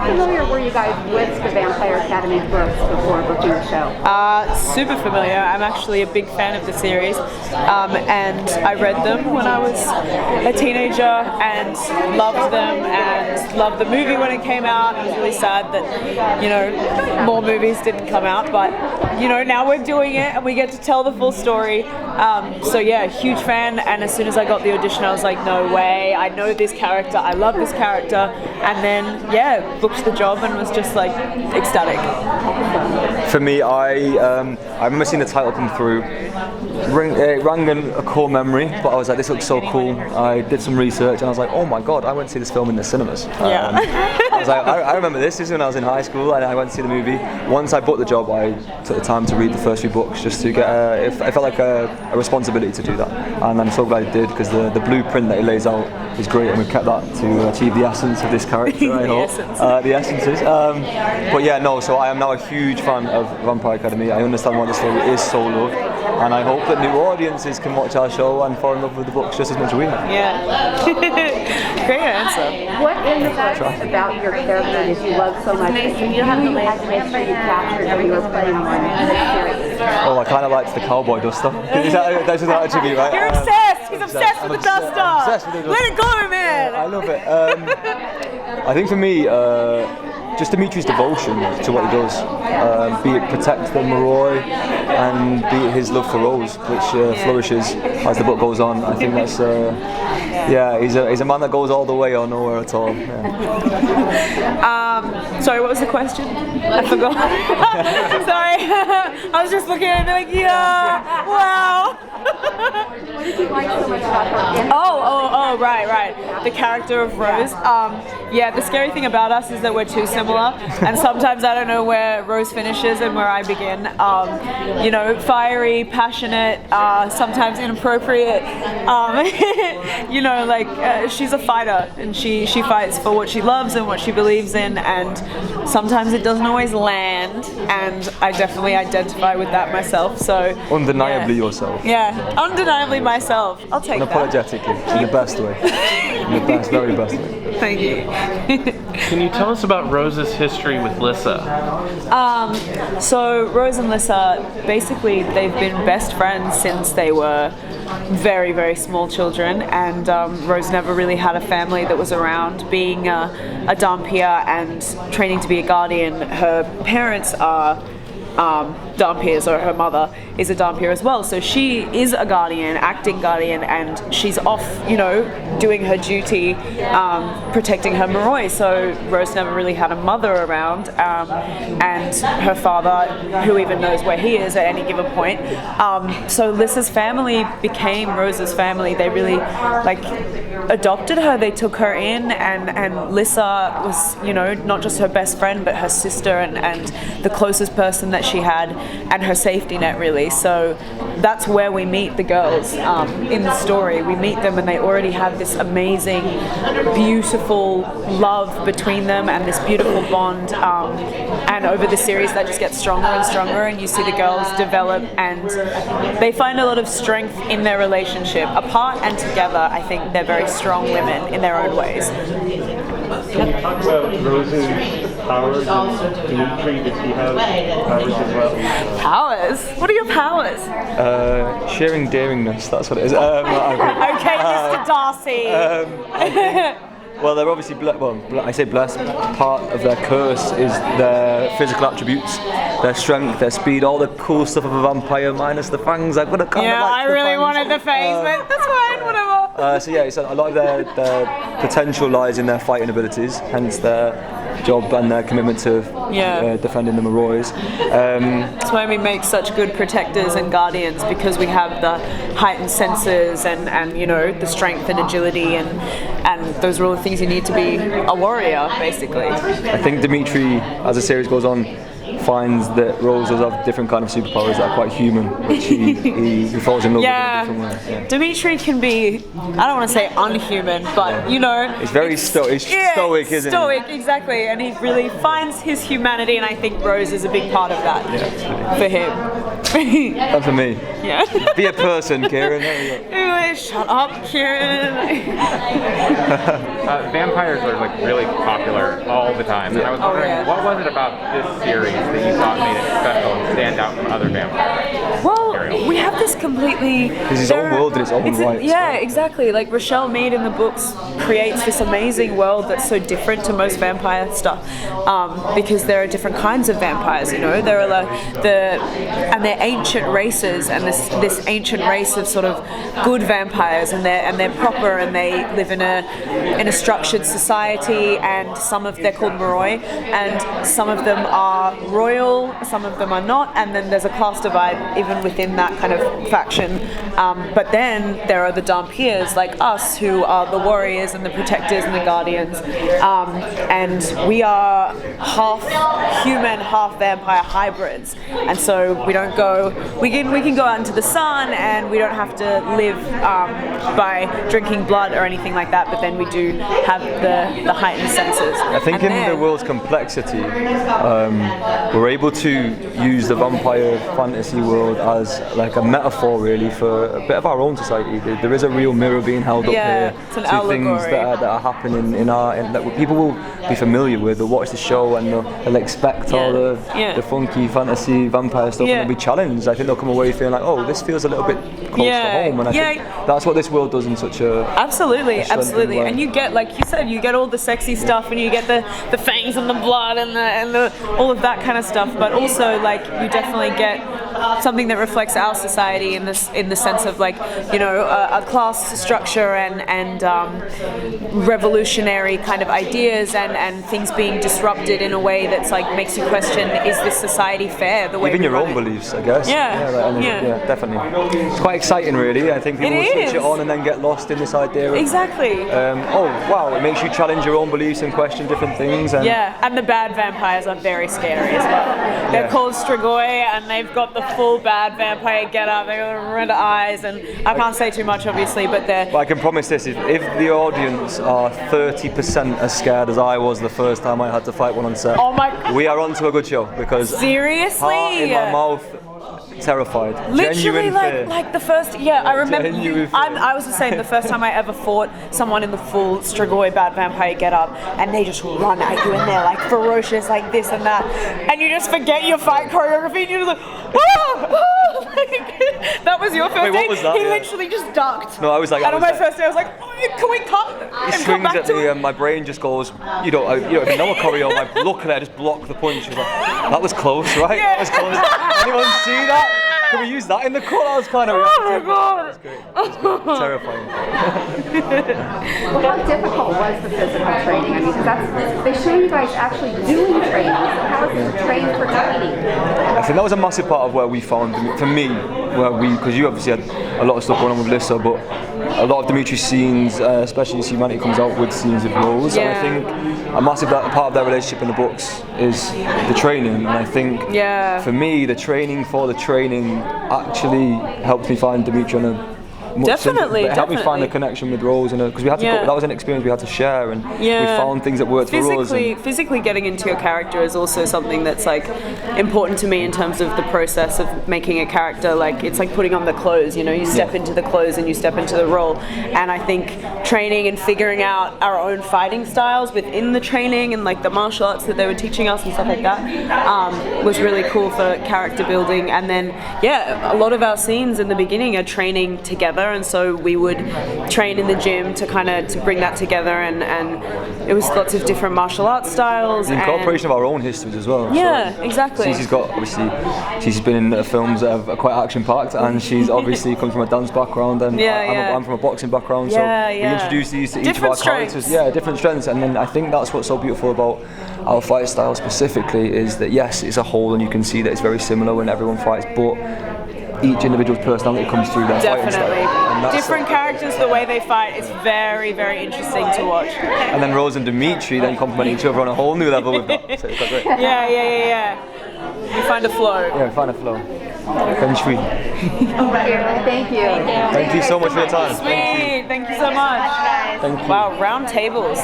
familiar were you guys with the Vampire Academy books before booking the show? Super familiar. I'm actually a big fan of the series, and I read them when I was a teenager and loved them and loved the movie when it came out. I was really sad that, you know, more movies didn't come out, but, you know, now we're doing it and we get to tell the full story. So yeah, huge fan, and as soon as I got the audition I was like, no way, I know this character, I love this character, and then yeah, booked the job and was just like ecstatic. For me, I remember seeing the title come through. It rang a core memory, but I was like, this looks so cool. I did some research and I was like, oh my god, I went to see this film in the cinemas. I was like, I remember this is when I was in high school and I went to see the movie. Once I booked the job, I took the time to read the first few books just to get it felt like a responsibility to do that, and I'm so glad I did, because the blueprint that it lays out is great, and we've kept that to achieve the essence of this character. I hope the essences. But yeah, no. So I am now a huge fan of Vampire Academy. I understand why the story is so loved, and I hope that new audiences can watch our show and fall in love with the books just as much as we have. Yeah. Great answer. What in the books about your character that you love so much that you had to make sure you captured when you were playing one in the series? Oh, I kind of liked the cowboy duster. That's an attribute, right? You're obsessed. He's obsessed with the duster. Obsessed with the duster. Let it go, man. I love it. I think for me, just Dimitri's devotion to what he does, be it protect the Moroi and be it his love for Rose, which flourishes as the book goes on. I think that's he's a man that goes all the way or nowhere at all. Sorry, what was the question? I forgot. Sorry, I was just looking at it like, yeah, wow. What did you like so much about her? Oh, right. The character of Rose. Yeah, the scary thing about us is that we're too similar, and sometimes I don't know where Rose finishes and where I begin. You know, fiery, passionate, sometimes inappropriate. You know, like she's a fighter, and she fights for what she loves and what she believes in, and sometimes it doesn't always land, and I definitely identify with that myself. So undeniably yourself. Yeah, undeniably myself. I'll take that. Unapologetically, in the best way. In the best, very best way. Thank you. Can you tell us about Rose's history with Lissa? So Rose and Lissa, basically they've been best friends since they were very, very small children, and Rose never really had a family that was around. Being a Dhampir and training to be a guardian, her parents are Dhampirs, or her mother is a Dhampir as well. So she is a guardian, acting guardian, and she's off, you know, doing her duty, protecting her Moroi. So Rose never really had a mother around, and her father, who even knows where he is at any given point. So Lissa's family became Rose's family. They really adopted her. They took her in, and Lissa was, you know, not just her best friend, but her sister and the closest person that she had, and her safety net, really. So that's where we meet the girls in the story. We meet them and they already have this amazing, beautiful love between them and this beautiful bond, and over the series that just gets stronger and stronger, and you see the girls develop and they find a lot of strength in their relationship. Apart and together, I think they're very strong women in their own ways. Can you talk about Rose's powers and Dimitri? Does he have powers as well? Powers? What are your powers? Sharing daringness, that's what it is. Okay, Mr. Darcy. Well, they're obviously I say blessed. Part of their curse is their physical attributes, their strength, their speed, all the cool stuff of a vampire minus the fangs. I really wanted the fangs, but that's fine, whatever. So yeah, so a lot of their potential lies in their fighting abilities, hence their job and their commitment to defending the Morois. That's why we make such good protectors and guardians, because we have the heightened senses and you know, the strength and agility, and those are all the things you need to be a warrior, basically. I think Dimitri, as the series goes on, finds that Rose does have different kind of superpowers that are quite human, which he falls in love with in a different way. Yeah. Dimitri can be, I don't want to say unhuman, but you know, it's very stoic, isn't it? Stoic, exactly, and he really finds his humanity, and I think Rose is a big part of that for him. And for me. Yeah. Be a person, Kieron. There we go. Anyway, shut up, Kieron. Vampires are like really popular all the time, and I was wondering what was it about this series that you thought made it special and stand out from other vampires? Well, we have this completely. It's his own world in its own right. Yeah, exactly. Like Rochelle Mead in the books creates this amazing world that's so different to most vampire stuff, because there are different kinds of vampires. You know, there are like and they're ancient races, and this ancient race of sort of good vampires, and they're proper, and they live in a structured society, and they're called Moroi, and some of them are royal, some of them are not, and then there's a class divide even within that kind of faction. But then there are the Dampiers like us, who are the warriors and the protectors and the guardians, and we are half human, half vampire hybrids, and so we can go out into the sun, and we don't have to live by drinking blood or anything like that, but then we do have the heightened senses. I think the world's complexity, we're able to use the vampire fantasy world as like a metaphor really for a bit of our own society. There is a real mirror being held up here it's an to allegory. things that are happening that people will be familiar with. They'll watch the show and they'll expect all the funky fantasy vampire stuff, and they'll be challenged. I think they'll come away feeling like, oh, this feels a little bit close to home, and I think that's what this world does in such a absolutely. way. And you get, like you said, you get all the sexy stuff, and you get the fangs and the blood and the all of that kind of stuff, but also like you definitely get something that reflects our society in the sense of like, you know, a class structure and revolutionary kind of ideas and things being disrupted in a way that's like makes you question, is this society fair the way even your own beliefs, I guess. Yeah, definitely. It's quite exciting really. I think people will switch it on and then get lost in this idea of, exactly. Oh wow, it makes you challenge your own beliefs and question different things. And and the bad vampires are very scary as well. They're called Strigoi, and they've got the full bad vampire get up. They've got red eyes, and I can't say too much obviously, but they're. But I can promise this: if the audience are 30% as scared as I was the first time I had to fight one on set, we are on to a good show, because seriously, heart in my mouth, terrified. Literally, genuine like the first, I remember. Genuine fear. I was the same. The first time I ever fought someone in the full Strigoi bad vampire get up, and they just run at you, and they're like ferocious, like this and that, and you just forget your fight choreography, and you're just like, that was your first Wait, what day? was that? He literally just ducked. No, I was like, and on my first day, I was like, can we cut? He swings at me, and my brain just goes, you don't even know a choreo. Luckily, I just blocked the punch. She was like, that was close, right? That was close. Anyone see that? Can we use that in the cut? That was kind of reactive. Oh my god! It was great. Terrifying. Well, how difficult was the physical training? I mean, because they show you guys actually doing training. So how is it trained for training? I think that was a massive part of where we found, for me, because you obviously had a lot of stuff going on with Lissa, but a lot of Dimitri's scenes, especially as Humanity comes out with scenes of Rose, and I think a massive part of their relationship in the books is the training, and I think for me, the training for the training actually helped me find Dimitri on a Definitely. It helped me find a connection with Rose, because we had to. That was an experience we had to share, and we found things that worked for us. Physically getting into your character is also something that's like important to me in terms of the process of making a character. Like it's like putting on the clothes. You know, you step into the clothes and you step into the role. And I think training and figuring out our own fighting styles within the training and like the martial arts that they were teaching us and stuff like that was really cool for character building. And then a lot of our scenes in the beginning are training together. And so we would train in the gym to bring that together, and it was lots of different martial arts styles. The incorporation of our own histories as well. Yeah, so exactly. Sisi's been in films that are quite action packed, and she's obviously comes from a dance background, and I'm from a boxing background. So we introduce these to each of our characters. Yeah, different strengths, and then I think that's what's so beautiful about our fight style specifically is that yes, it's a whole, and you can see that it's very similar when everyone fights, but each individual's personality comes through their fighting style. Different characters, the way they fight, it's very, very interesting to watch. And then Rose and Dimitri then complement each other on a whole new level with that. So it's quite great. Yeah. You find a flow. Yeah, find a flow. Feng Shui. Thank you. Thank you so much for your time. Sweet. Thank you so much. Thank you. Wow, round tables.